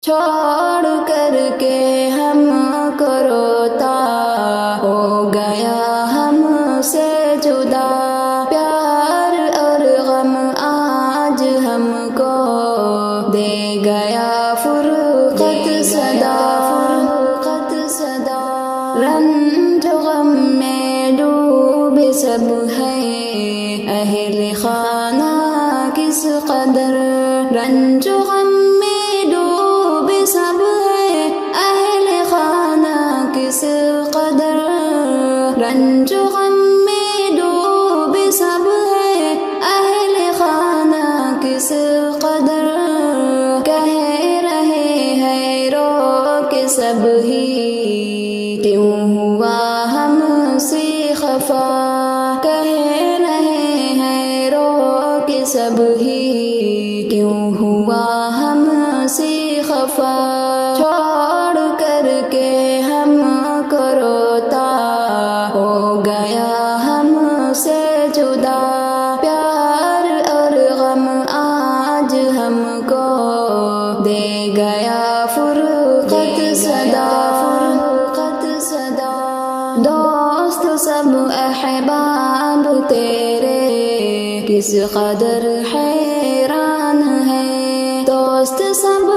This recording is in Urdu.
چھوڑ کر کے ہم کو روتا ہو گیا ہم سے جدا، پیار اور غم آج ہم کو دے گیا فرقت صدا، رنج غم میں ڈوبے سب ہیں اہل خانہ کس قدر، رنج غم میں ڈوبے سب ہیں اہل خانہ کس قدر، رنج غم میں ڈوبے سب ہیں اہل خانہ کس قدر، کہہ رہے ہیں رو کے سب ہی کیوں ہوا ہم سے خفا، کہہ رہے ہیں رو کے سب ہی کیوں ہوا ہم سے خفا، چھوڑ کر کے ہم کو روتا ہو گیا ہم سے جدا، پیار اور غم آج ہم کو دے گیا فرقت صدا، دوست سب احباب تیرے کس قدر حیران ہے، دوست سب